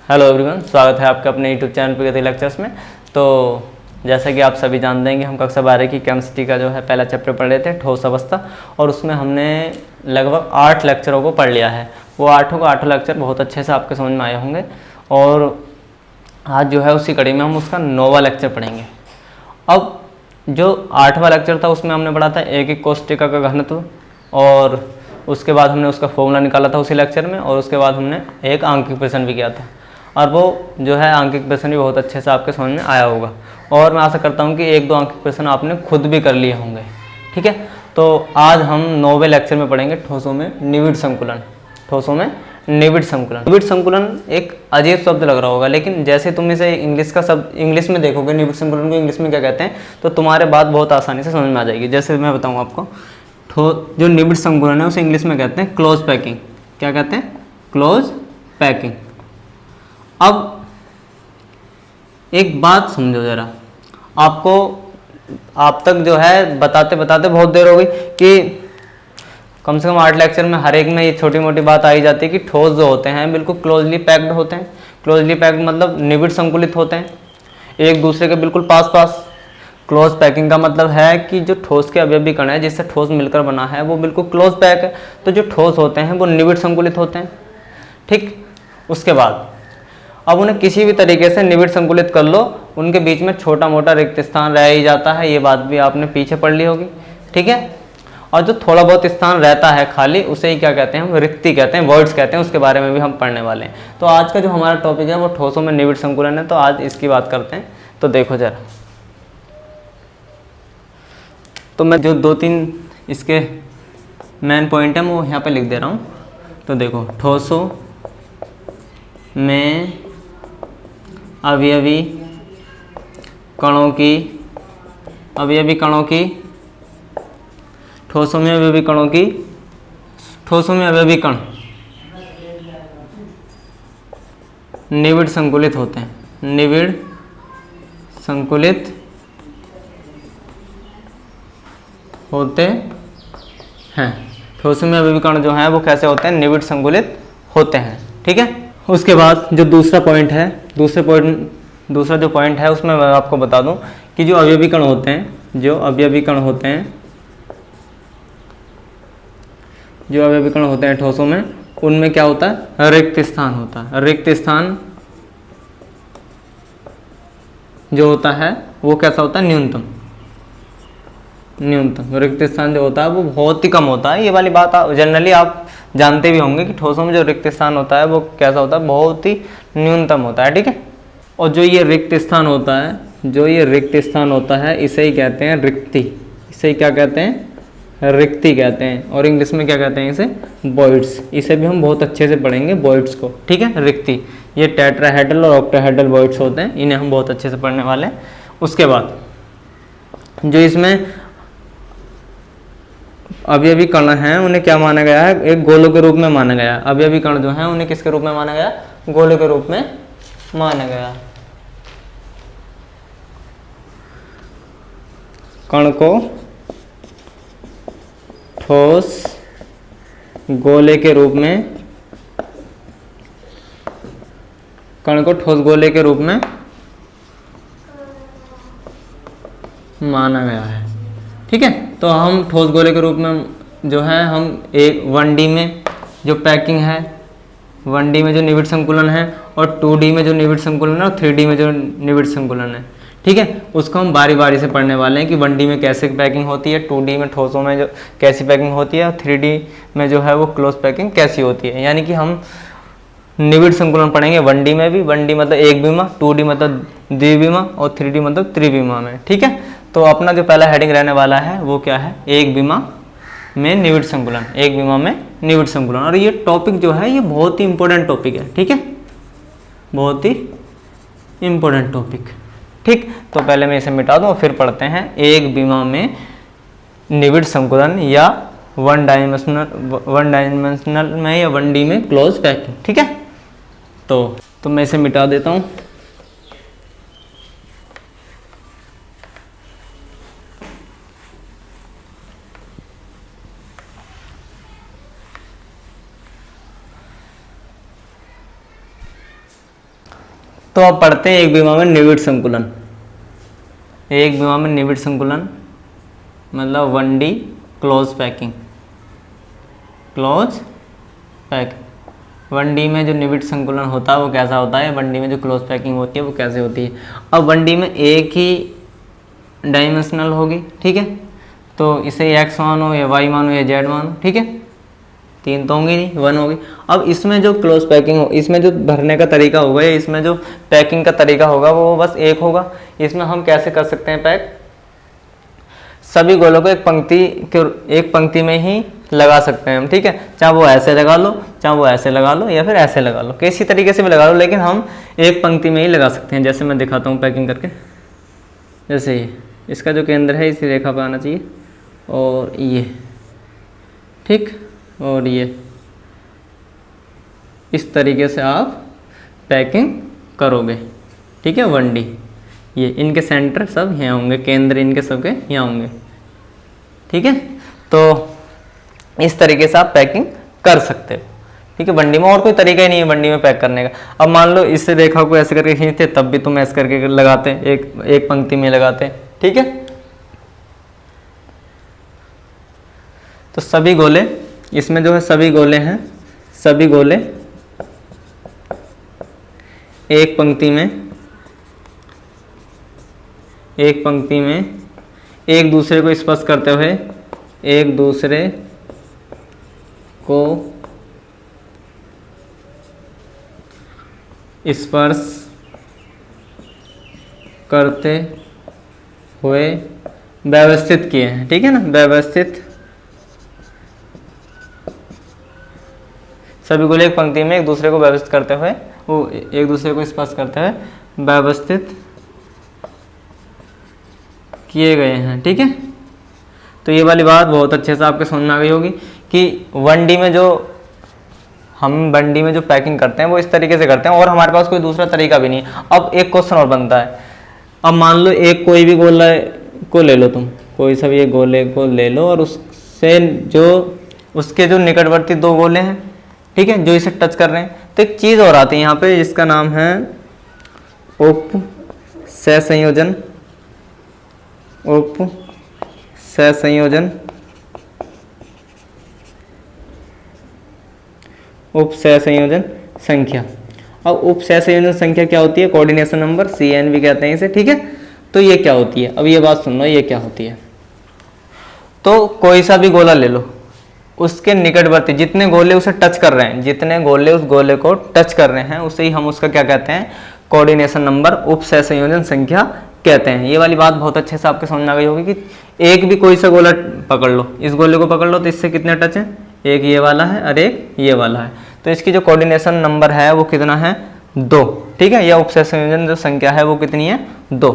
Hello everyone, स्वागत है आपका अपने यूट्यूब चैनल प्रगति लेक्चर्स में। तो जैसा कि आप सभी जानते हैं कि हम कक्षा 12 की केमिस्ट्री का जो है पहला चैप्टर पढ़ रहे थे, ठोस अवस्था, और उसमें हमने लगभग 8 लेक्चरों को पढ़ लिया है। वो आठों लेक्चर बहुत अच्छे से आपके समझ में आए होंगे और आज जो है उसी कड़ी में हम उसका 9वां लेक्चर पढ़ेंगे। अब जो 8वां लेक्चर था उसमें हमने पढ़ा था एक एक कोष्टिका का घनत्व, और उसके बाद हमने उसका फॉर्मूला निकाला था उसी लेक्चर में, और उसके बाद हमने एक आंकिक प्रश्न भी किया था, और वो जो है आंकिक प्रश्न भी बहुत अच्छे से आपके समझ में आया होगा। और मैं आशा करता हूँ कि 1-2 आंकिक प्रश्न आपने खुद भी कर लिए होंगे। ठीक है, तो आज हम 9वें लेक्चर में पढ़ेंगे ठोसों में निविड़ संकुलन। ठोसों में निविड़ संकुलन। निविड़ संकुलन एक अजीब शब्द लग रहा होगा, लेकिन जैसे तुम इसे इंग्लिश में देखोगे निविड़ संकुलन को इंग्लिश में क्या कहते हैं, तो तुम्हारे बात बहुत आसानी से समझ में आ जाएगी। जैसे मैं बताऊँ आपको, जो निविड़ संकुलन है उसे इंग्लिश में कहते हैं क्लोज पैकिंग। क्या कहते हैं? Close packing. अब एक बात समझो जरा, आप तक जो है बताते बताते बहुत देर हो गई कि कम से कम 8 लेक्चर में हर एक में ये छोटी मोटी बात आई जाती है कि ठोस जो होते हैं बिल्कुल क्लोजली पैक्ड होते हैं। क्लोजली पैक्ड मतलब निविड़ संकुलित होते हैं, एक दूसरे के बिल्कुल पास पास। क्लोज पैकिंग का मतलब है कि जो ठोस के अवयवी कण है जिससे ठोस मिलकर बना है वो बिल्कुल क्लोज पैक है। तो जो ठोस होते हैं वो निविड़ संकुलित होते हैं। ठीक, उसके बाद अब उन्हें किसी भी तरीके से निविड़ संकुलित कर लो, उनके बीच में छोटा मोटा रिक्त स्थान रह ही जाता है। ये बात भी आपने पीछे पढ़ ली होगी। ठीक है, और जो थोड़ा बहुत स्थान रहता है खाली, उसे ही क्या कहते हैं? हम रिक्ति कहते हैं, वॉइड्स कहते हैं। उसके बारे में भी हम पढ़ने वाले हैं। तो आज का जो हमारा टॉपिक है वो ठोसों में निविड़ संकुलन है, तो आज इसकी बात करते हैं। तो देखो जरा, तो मैं जो 2-3 इसके मेन पॉइंट हैं वो यहाँ पे लिख दे रहा हूँ। तो देखो, ठोसों में अवयवी कणों की ठोसों में अवयवी कण निविड़ संकुलित होते हैं। निविड़ संकुलित होते हैं। ठोसों में अवयवी कण जो हैं वो कैसे होते हैं? निविड़ संकुलित होते हैं। ठीक है, उसके बाद जो दूसरा जो पॉइंट है उसमें मैं आपको बता दूं कि जो अवयवी कण होते हैं ठोसों में, उनमें क्या होता है? रिक्त स्थान होता है। रिक्त स्थान जो होता है वो कैसा होता है? न्यूनतम। रिक्त स्थान जो होता है वो बहुत ही कम होता है। ये वाली बात जनरली आप जानते भी होंगे कि ठोसों में जो रिक्त स्थान होता है वो कैसा होता है? बहुत ही न्यूनतम होता है। ठीक है, और जो ये रिक्त स्थान होता है इसे ही कहते हैं रिक्ति। इसे क्या कहते हैं? रिक्ति कहते हैं। और इंग्लिश में क्या कहते हैं? इसे वॉइड्स। इसे भी हम बहुत अच्छे से पढ़ेंगे, वॉइड्स को। ठीक है, रिक्ति। ये टेट्राहेड्रल और ऑक्टाहेड्रल वॉइड्स होते हैं, इन्हें हम बहुत अच्छे से पढ़ने वाले हैं। उसके बाद जो इसमें अवयवी कण हैं उन्हें क्या माना गया है? एक गोलों के रूप में माना गया। अवयवी कण जो हैं उन्हें किसके रूप में माना गया? गोलों के रूप में माना गया। कण को ठोस गोले के रूप में माना गया है। ठीक है, तो हम ठोस गोले के रूप में जो है हम एक 1D में जो पैकिंग है, 1D में जो निविड़ संकुलन है, और 2D में जो निविड़ संकुलन है, और 3D में जो निविड़ संकुलन है। ठीक है, उसको हम बारी बारी से पढ़ने वाले हैं कि 1D में कैसे पैकिंग होती है, 2D में ठोसों में जो कैसी पैकिंग होती है, और 3D में जो है वो क्लोज पैकिंग कैसी होती है। यानी कि हम निविड़ संकुलन पढ़ेंगे 1D में भी। 1D मतलब एक विमा, 2D मतलब द्विविमा, और 3D मतलब त्रिविमा में। ठीक है, तो अपना जो पहला हेडिंग रहने वाला है वो क्या है? एक विमा में निविड़ संकुलन। और ये टॉपिक जो है ये बहुत ही इंपॉर्टेंट टॉपिक है। ठीक है, बहुत ही इंपॉर्टेंट टॉपिक। ठीक, तो पहले मैं इसे मिटा दूं और फिर पढ़ते हैं एक विमा में निविड़ संकुलन, या वन डायमेंशनल में, या 1D में क्लोज पैकिंग। ठीक है, तो मैं इसे मिटा देता हूं। तो अब पढ़ते हैं एक बीमा में निविड़ संकुलन। एक बीमा में निविड़ संकुलन मतलब 1D close packing. Close packing 1D में जो निविड़ संकुलन होता है वो कैसा होता है, 1D में जो क्लोज पैकिंग होती है वो कैसे होती है। अब 1D में एक ही डायमेंशनल होगी, ठीक है, तो इसे x मानो या y मानो या z मानो, ठीक है, 3 तो होंगी नहीं, 1 होगी। अब इसमें जो क्लोज पैकिंग हो, इसमें जो भरने का तरीका होगा या इसमें जो पैकिंग का तरीका होगा वो बस एक होगा। इसमें हम कैसे कर सकते हैं पैक, सभी गोलों को एक पंक्ति में ही लगा सकते हैं हम, ठीक है, चाहे वो ऐसे लगा लो, चाहे वो ऐसे लगा लो या फिर ऐसे लगा लो, किसी तरीके से भी लगा लो, लेकिन हम एक पंक्ति में ही लगा सकते हैं। जैसे मैं दिखाता हूँ पैकिंग करके, जैसे ये इसका जो केंद्र है इसी रेखा पर आना चाहिए, और ये ठीक, और ये इस तरीके से आप पैकिंग करोगे, ठीक है। 1D ये इनके सेंटर सब यहाँ होंगे, केंद्र इनके सबके यहाँ होंगे, ठीक है। तो इस तरीके से आप पैकिंग कर सकते हो, ठीक है। 1D में और कोई तरीका ही नहीं है 1D में पैक करने का। अब मान लो इस रेखा को ऐसे करके खींचते तब भी तुम ऐसे करके लगाते, एक पंक्ति में लगाते, ठीक है। तो सभी गोले, इसमें जो है सभी गोले हैं, सभी गोले एक पंक्ति में एक दूसरे को स्पर्श करते हुए, एक दूसरे को स्पर्श करते हुए व्यवस्थित किए हैं, ठीक है ना, व्यवस्थित। सभी गोले एक पंक्ति में एक दूसरे को व्यवस्थित करते हुए, वो एक दूसरे को स्पर्श करते हुए व्यवस्थित किए गए हैं, ठीक है। तो ये वाली बात बहुत अच्छे से आपके समझ में आ गई होगी कि 1D में जो हम 1D में जो पैकिंग करते हैं वो इस तरीके से करते हैं और हमारे पास कोई दूसरा तरीका भी नहीं है। अब एक क्वेश्चन और बनता है, अब मान लो एक कोई भी गोला को ले लो, तुम कोई सा भी एक गोले को ले लो और उससे जो उसके जो निकटवर्ती 2 गोले हैं, ठीक है, जो इसे टच कर रहे हैं, तो एक चीज़ और आती है यहाँ पे जिसका नाम है उप सहसंयोजन। उप सहसंयोजन, उप सहसंयोजन संख्या। अब उप सहसंयोजन संख्या क्या होती है, कोऑर्डिनेशन नंबर, CN भी कहते हैं इसे, ठीक है। तो ये क्या होती है, अब ये बात सुन लो, ये क्या होती है। तो कोई सा भी गोला ले लो, उसके निकटवर्ती जितने गोले उसे टच कर रहे हैं, जितने गोले उस गोले को टच कर रहे हैं, उसे ही हम उसका क्या कहते हैं, कोऑर्डिनेशन नंबर, उप सहसंयोजन संख्या कहते हैं। ये वाली बात बहुत अच्छे से आपके समझ में आ गई होगी कि एक भी कोई सा गोला पकड़ लो, इस गोले को पकड़ लो तो इससे कितने टच हैं, एक ये वाला है और एक ये वाला है, तो इसकी जो कोऑर्डिनेशन नंबर है वो कितना है, 2, ठीक है। या उप सहसंयोजन जो संख्या है वो कितनी है, 2।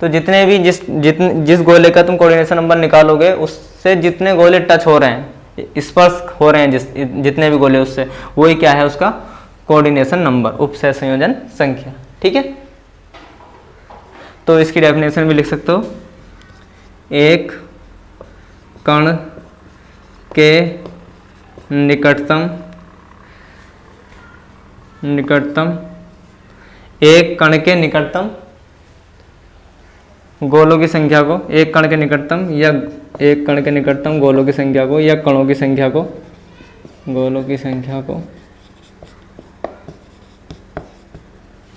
तो जितने भी जिस गोले का तुम कोऑर्डिनेशन नंबर निकालोगे उससे जितने गोले टच हो रहे हैं, स्पर्श हो रहे हैं, जितने भी गोले उससे, वही क्या है, उसका कोऑर्डिनेशन नंबर, उप सहसंयोजन संख्या, ठीक है। तो इसकी डेफिनेशन भी लिख सकते हो, एक कण के निकटतम एक कण के निकटतम गोलों की संख्या को, एक कण के निकटतम या एक कण के निकटतम गोलों की संख्या को या कणों की संख्या को, गोलों की संख्या को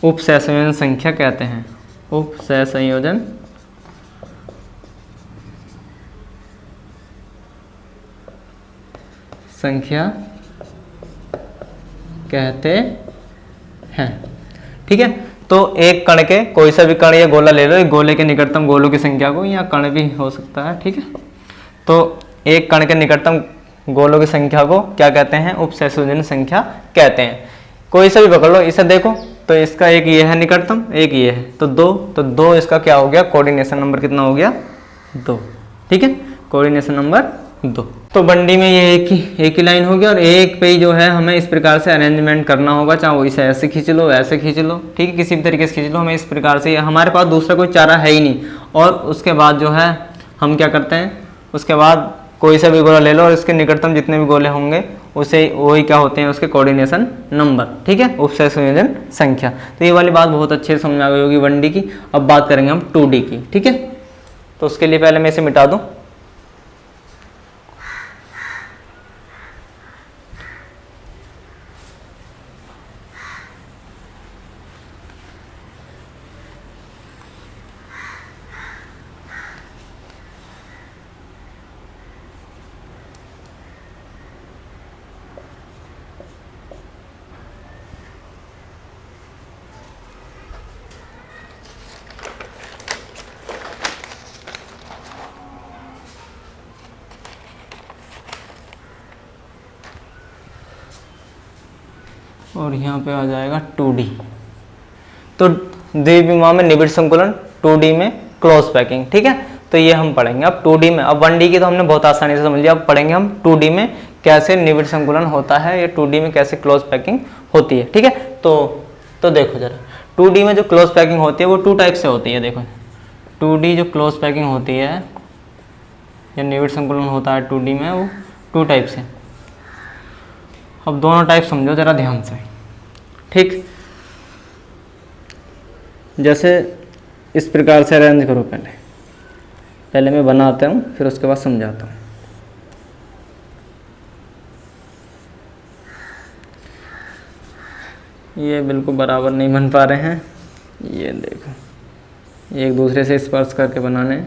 उप सहसंयोजन संख्या कहते हैं। उप सहसंयोजन संख्या कहते हैं, ठीक है। तो एक कण के, कोई सा भी कण या गोला ले लो, एक गोले के निकटतम गोलों की संख्या को, या कण भी हो सकता है, ठीक है। तो एक कण के निकटतम गोलों की संख्या को क्या कहते हैं, उप सहसंयोजन संख्या कहते हैं। कोई सा भी पकड़ लो, इसे देखो तो इसका एक ये है निकटतम, एक ये है, तो 2, तो 2 इसका क्या हो गया, कोऑर्डिनेशन नंबर कितना हो गया, 2, ठीक है, कोऑर्डिनेशन नंबर 2। तो 1D में ये एक ही लाइन होगी और एक पे ही जो है हमें इस प्रकार से अरेंजमेंट करना होगा, चाहे वो इसे ऐसे खींच लो, ऐसे खींच लो, ठीक है, किसी भी तरीके से खींच लो, हमें इस प्रकार से, हमारे पास दूसरा कोई चारा है ही नहीं। और उसके बाद जो है हम क्या करते हैं, उसके बाद कोई सा भी गोला ले लो और इसके निकटतम जितने भी गोले होंगे उसे वही क्या होते हैं, उसके कोऑर्डिनेशन नंबर, ठीक है, उपसय संयोजन संख्या। तो ये वाली बात बहुत अच्छे से समझ आ गई होगी 1D की। अब बात करेंगे हम 2D की, ठीक है। तो उसके लिए पहले मैं इसे मिटा दूं। और यहाँ पे आ जाएगा 2D। तो द्विविमा में निबिड़ संकुलन, 2D में क्लोज पैकिंग, ठीक है। तो ये हम पढ़ेंगे अब 2D में। अब 1D की तो हमने बहुत आसानी से समझ लिया, अब पढ़ेंगे हम 2D में कैसे निबिड़ संकुलन होता है या 2D में कैसे क्लोज पैकिंग होती है, ठीक है। तो देखो जरा 2D में जो क्लोज पैकिंग होती है वो 2 टाइप से होती है। देखो 2D जो क्लोज पैकिंग होती है या निबिड़ संकुलन होता है 2D में, वो 2 टाइप से। अब दोनों टाइप समझो जरा ध्यान से, ठीक। जैसे इस प्रकार से अरेंज करो, पहले मैं बनाता हूँ फिर उसके बाद समझाता हूँ। ये बिल्कुल बराबर नहीं बन पा रहे हैं, ये देखो एक दूसरे से स्पर्श करके बनाने।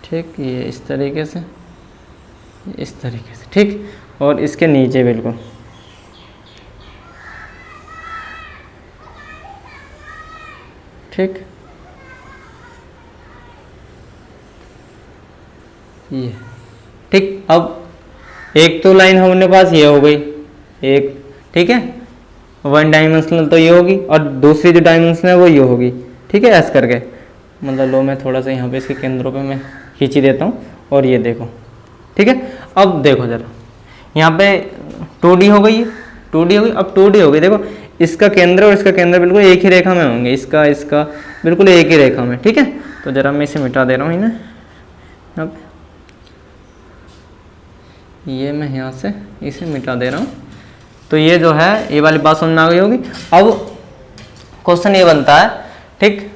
ठीक, ये इस तरीके से, इस तरीके से, ठीक। और इसके नीचे बिल्कुल ठीक, ये ठीक। अब एक तो लाइन हमारे पास ये हो गई एक, ठीक है, 1 डायमेंशनल तो ये होगी, और दूसरी जो डायमेंशनल है वो ये होगी, ठीक है, ऐसे करके। मतलब लो मैं थोड़ा सा यहाँ पे इसके केंद्रों पे मैं खींची देता हूँ, और ये देखो, ठीक है। अब देखो जरा यहाँ पे 2D हो गई, 2D हो गई। अब 2D हो गई, देखो इसका केंद्र और इसका केंद्र बिल्कुल एक ही रेखा में होंगे, इसका बिल्कुल एक ही रेखा में, ठीक है। तो जरा मैं इसे मिटा दे रहा हूँ इन्हें, अब ये मैं यहाँ से इसे मिटा दे रहा हूँ। तो ये जो है ये वाली बात समझ में आ गई होगी। अब क्वेश्चन ये बनता है, ठीक,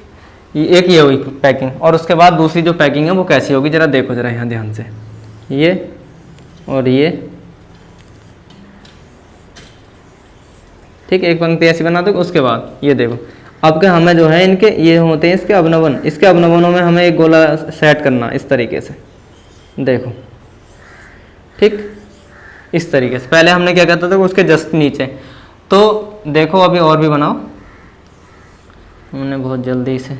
एक ये हुई पैकिंग, और उसके बाद दूसरी जो पैकिंग है वो कैसी होगी, जरा देखो जरा यहाँ ध्यान से, ये और ये, ठीक, एक पंक्ति ऐसी बना दो। उसके बाद ये देखो, अब क्या हमें जो है इनके ये होते हैं इसके अवनवन, इसके अवनवनों में हमें एक गोला सेट करना इस तरीके से, देखो, ठीक, इस तरीके से। पहले हमने क्या कहता था उसके जस्ट नीचे। तो देखो अभी और भी बनाओ, हमने बहुत जल्दी से,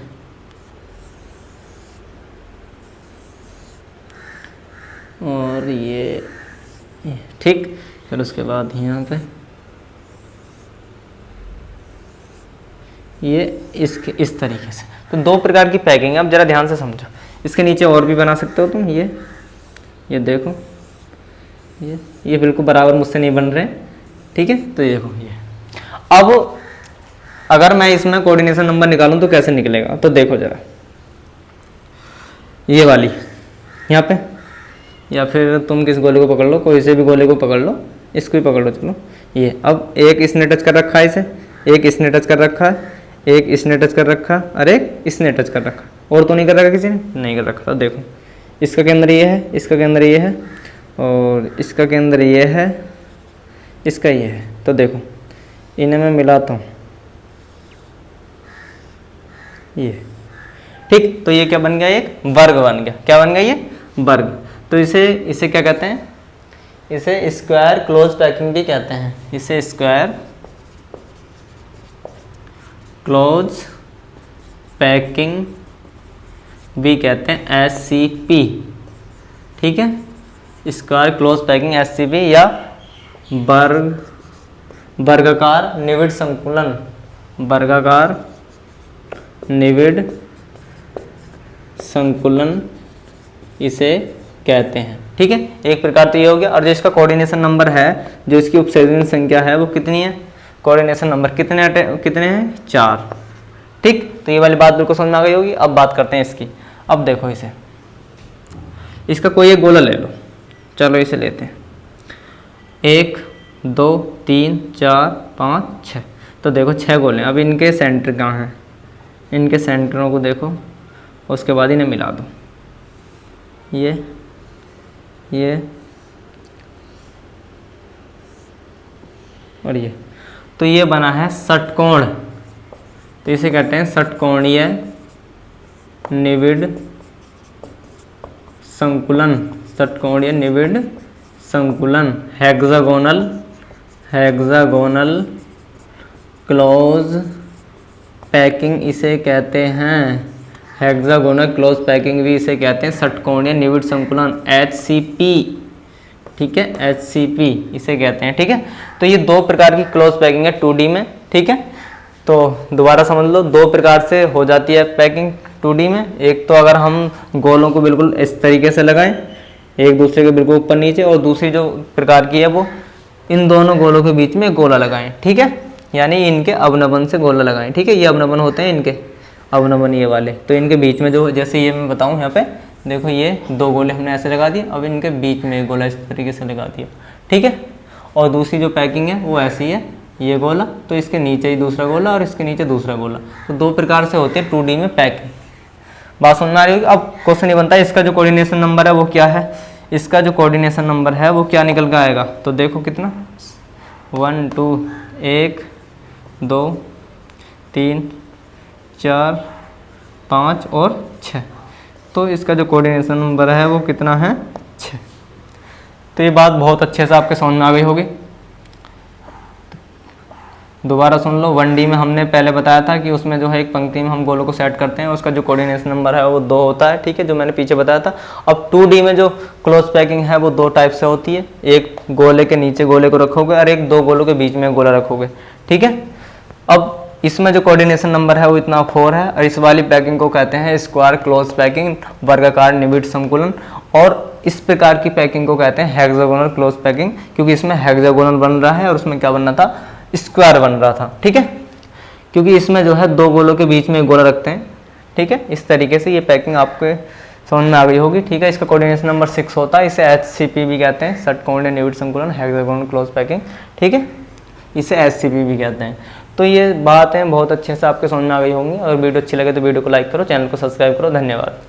और ये ठीक, फिर उसके बाद यहाँ पे ये इसके इस तरीके से। तो 2 प्रकार की पैकिंग है। अब जरा ध्यान से समझो, इसके नीचे और भी बना सकते हो तुम, ये देखो, ये बिल्कुल बराबर मुझसे नहीं बन रहे, ठीक है। तो ये देखो, ये अब अगर मैं इसमें कोऑर्डिनेशन नंबर निकालूं तो कैसे निकलेगा, तो देखो जरा, ये वाली यहाँ पे, या फिर तुम किस गोले को पकड़ लो, कोई से भी गोले को पकड़ लो, इसको ही पकड़ लो, चलो। ये अब एक इसने टच कर रखा है इसे, एक इसने टच कर रखा है, एक इसने टच कर रखा, और एक इसने टच कर रखा, और तो नहीं कर रखा किसी ने, नहीं कर रखा। तो देखो इसका केंद्र ये है, इसका केंद्र ये है, और इसका केंद्र ये है, इसका ये है। तो देखो इन्हें मैं मिलाता हूँ, ये, ठीक। तो ये क्या बन गया, एक वर्ग बन गया। क्या बन गया, ये वर्ग। तो इसे क्या कहते हैं, इसे स्क्वायर क्लोज पैकिंग भी कहते हैं, इसे स्क्वायर क्लोज पैकिंग भी कहते हैं, SCP, ठीक है, स्क्वायर क्लोज पैकिंग SCP, या वर्गाकार निबिड़ संकुलन, वर्गाकार निबिड़ संकुलन इसे कहते हैं, ठीक है। एक प्रकार तो ये हो गया। और जो इसका कोऑर्डिनेशन नंबर है, जो इसकी उपसंयोजन संख्या है वो कितनी है, कोऑर्डिनेशन नंबर कितने हैं, 4, ठीक। तो ये वाली बात बिल्कुल समझ में आ गई होगी। अब बात करते हैं इसकी। अब देखो इसे, इसका कोई एक गोला ले लो, चलो इसे लेते हैं। 1 2 3 4 5 6, तो देखो 6 गोले। अब इनके सेंटर कहाँ हैं, इनके सेंटरों को देखो, उसके बाद इन्हें मिला दो। ये और ये, तो ये बना है षटकोण। तो इसे कहते हैं षटकोणीय निविड़ संकुलन। षटकोणीय निविड़ संकुलन, हेक्सागोनल क्लोज पैकिंग इसे कहते हैं। हेक्सागोनल क्लोज पैकिंग भी इसे कहते हैं षटकोणीय निविड़ संकुलन, HCP। ठीक है, HCP इसे कहते हैं। ठीक है, तो ये 2 प्रकार की क्लोज पैकिंग है 2D में। ठीक है, तो दोबारा समझ लो, 2 प्रकार से हो जाती है पैकिंग 2D में। एक तो अगर हम गोलों को बिल्कुल इस तरीके से लगाएं, एक दूसरे के बिल्कुल ऊपर नीचे, और दूसरी जो प्रकार की है वो इन दोनों गोलों के बीच में गोला लगाएं। ठीक है, यानी इनके अवनमन से गोला लगाएं। ठीक है, ये अवनमन होते हैं इनके अवनमन ये वाले। तो इनके बीच में जो, जैसे ये मैं बताऊं यहाँ पे देखो, ये 2 गोले हमने ऐसे लगा दिए, अब इनके बीच में एक गोला इस तरीके से लगा दिया। ठीक है, और दूसरी जो पैकिंग है वो ऐसी है, ये गोला तो इसके नीचे ही दूसरा गोला और इसके नीचे दूसरा गोला। तो 2 प्रकार से होते हैं 2D में पैकिंग। बात समझ में आ रही होगी। अब क्वेश्चन ये बनता है, इसका जो कोऑर्डिनेशन नंबर है वो क्या है, इसका जो कोऑर्डिनेशन नंबर है वो क्या निकल कर आएगा। तो देखो कितना, 1 2 1 2 3 4 5 और 6। तो इसका जो कोऑर्डिनेशन नंबर है वो कितना है, 6। तो ये बात बहुत अच्छे से आपके समझ में आ गई होगी। दोबारा सुन लो, 1D में हमने पहले बताया था कि उसमें जो है एक पंक्ति में हम गोलों को सेट करते हैं, उसका जो कोऑर्डिनेशन नंबर है वो 2 होता है। ठीक है, जो मैंने पीछे बताया था। अब 2D में जो क्लोज पैकिंग है वो 2 टाइप से होती है, एक गोले के नीचे गोले को रखोगे और एक 2 गोलों के बीच में गोला रखोगे। ठीक है, अब इसमें जो कोऑर्डिनेशन नंबर है वो इतना 4 है, और इस वाली पैकिंग को कहते हैं स्क्वायर क्लोज पैकिंग, वर्गाकार निविड़ संकुलन। और इस प्रकार की पैकिंग को कहते हैं हेक्सागोनल क्लोज पैकिंग, क्योंकि इसमें हेक्सागोनल बन रहा है और उसमें क्या बनना था, स्क्वायर बन रहा था। ठीक है, क्योंकि इसमें जो है 2 गोलों के बीच में गोला रखते हैं। ठीक है, इस तरीके से ये पैकिंग आपके समझ में आ गई होगी। ठीक है, इसका कोऑर्डिनेशन नंबर 6 होता है, इसे HCP भी कहते हैं, षटकोणीय निविड़ संकुलन हेक्सागोनल क्लोज पैकिंग। ठीक है, इसे HCP भी कहते हैं। तो ये बातें बहुत अच्छे से आपके समझ में आ गई होंगी। अगर वीडियो अच्छी लगे तो वीडियो को लाइक करो, चैनल को सब्सक्राइब करो। धन्यवाद।